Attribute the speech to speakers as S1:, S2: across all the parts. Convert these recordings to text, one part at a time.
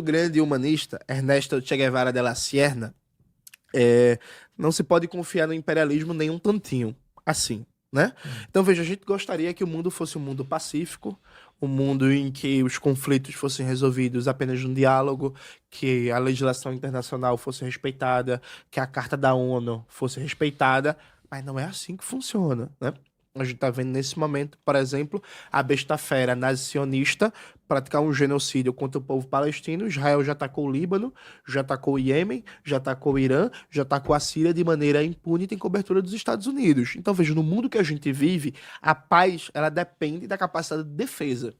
S1: O grande humanista Ernesto Che Guevara de la Sierra, não se pode confiar no imperialismo nem um tantinho, assim, né? Então, veja, a gente gostaria que o mundo fosse um mundo pacífico, um mundo em que os conflitos fossem resolvidos apenas num diálogo, que a legislação internacional fosse respeitada, que a Carta da ONU fosse respeitada, mas não é assim que funciona, né? A gente está vendo nesse momento, por exemplo, a besta-fera nazi-sionista praticar um genocídio contra o povo palestino. Israel já atacou o Líbano, já atacou o Iêmen, já atacou o Irã, já atacou a Síria de maneira impune e tem cobertura dos Estados Unidos. Então, veja, no mundo que a gente vive, a paz ela depende da capacidade de defesa.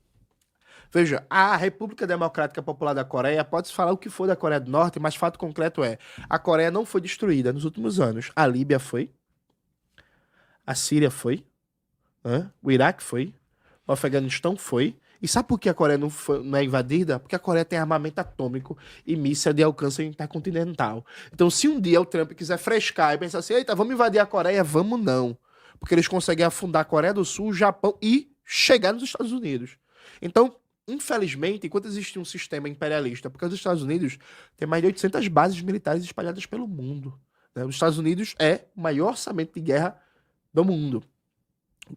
S1: Veja, a República Democrática Popular da Coreia, pode-se falar o que for da Coreia do Norte, mas fato concreto é, a Coreia não foi destruída nos últimos anos. A Líbia foi, a Síria foi, o Iraque foi, o Afeganistão foi. E sabe por que a Coreia não é invadida? Porque a Coreia tem armamento atômico e míssil de alcance intercontinental. Então, se um dia o Trump quiser frescar e pensar assim, eita, vamos invadir a Coreia, vamos não. Porque eles conseguem afundar a Coreia do Sul, o Japão e chegar nos Estados Unidos. Então, infelizmente, enquanto existe um sistema imperialista, porque os Estados Unidos têm mais de 800 bases militares espalhadas pelo mundo, né? Os Estados Unidos é o maior orçamento de guerra do mundo.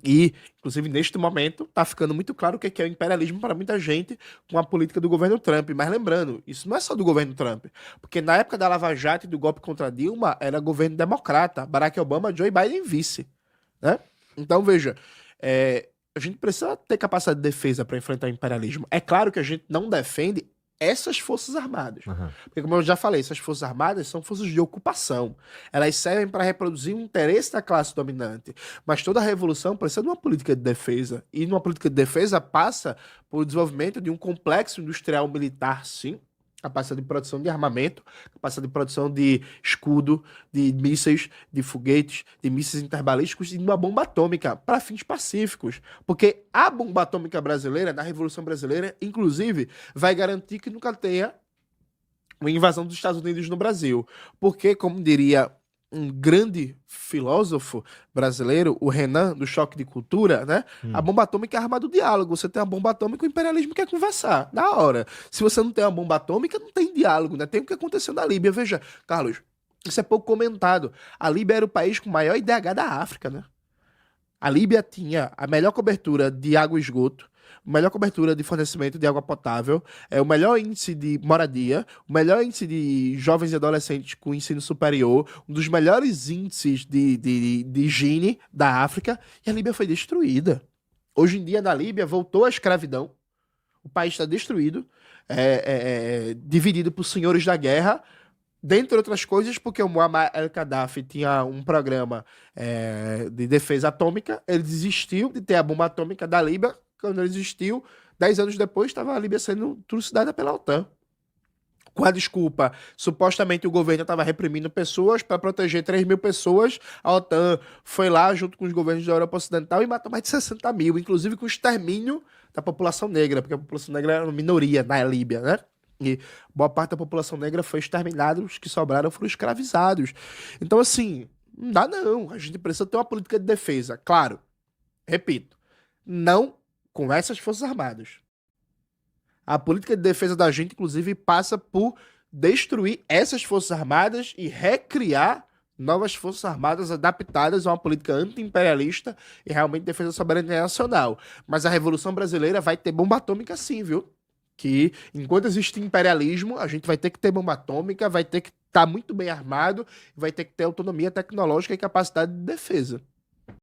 S1: E, inclusive, neste momento, está ficando muito claro o que é o imperialismo para muita gente com a política do governo Trump. Mas lembrando, isso não é só do governo Trump, porque na época da Lava Jato e do golpe contra Dilma, era governo democrata, Barack Obama, Joe Biden vice, né? Então, veja, a gente precisa ter capacidade de defesa para enfrentar o imperialismo. É claro que a gente não defende essas forças armadas. Porque, como eu já falei, essas forças armadas são forças de ocupação. Elas servem para reproduzir o interesse da classe dominante. Mas toda revolução precisa de uma política de defesa. E numa política de defesa passa por desenvolvimento de um complexo industrial militar, sim. Capacidade de produção de armamento, capacidade de produção de escudo, de mísseis, de foguetes, de mísseis interbalísticos e de uma bomba atômica para fins pacíficos. Porque a bomba atômica brasileira, na Revolução Brasileira, inclusive, vai garantir que nunca tenha uma invasão dos Estados Unidos no Brasil. Porque, como diria um grande filósofo brasileiro, o Renan, do Choque de Cultura, né? A bomba atômica é a arma do diálogo. Você tem uma bomba atômica, o imperialismo quer conversar. Na hora. Se você não tem uma bomba atômica, não tem diálogo, né? Tem o que aconteceu na Líbia. Veja, Carlos, isso é pouco comentado. A Líbia era o país com o maior IDH da África, né? A Líbia tinha a melhor cobertura de água e esgoto, a melhor cobertura de fornecimento de água potável, o melhor índice de moradia, o melhor índice de jovens e adolescentes com ensino superior, um dos melhores índices de higiene da África, e a Líbia foi destruída. Hoje em dia, na Líbia, voltou a escravidão, o país está destruído, dividido por senhores da guerra, dentre outras coisas, porque o Muammar el-Gaddafi tinha um programa de defesa atômica, ele desistiu de ter a bomba atômica da Líbia. Quando ele desistiu, 10 anos depois, estava a Líbia sendo trucidada pela OTAN. Com a desculpa, supostamente o governo estava reprimindo pessoas para proteger 3 mil pessoas, a OTAN foi lá junto com os governos da Europa Ocidental e matou mais de 60 mil, inclusive com o extermínio da população negra, porque a população negra era uma minoria na Líbia, né? E boa parte da população negra foi exterminada, os que sobraram foram escravizados. Então, assim, não dá não. A gente precisa ter uma política de defesa. Claro, repito, não com essas forças armadas. A política de defesa da gente, inclusive, passa por destruir essas forças armadas e recriar novas forças armadas adaptadas a uma política anti-imperialista e realmente defesa da soberania nacional. Mas a Revolução Brasileira vai ter bomba atômica sim, viu? Que enquanto existe imperialismo, a gente vai ter que ter bomba atômica, vai ter que estar muito bem armado, vai ter que ter autonomia tecnológica e capacidade de defesa.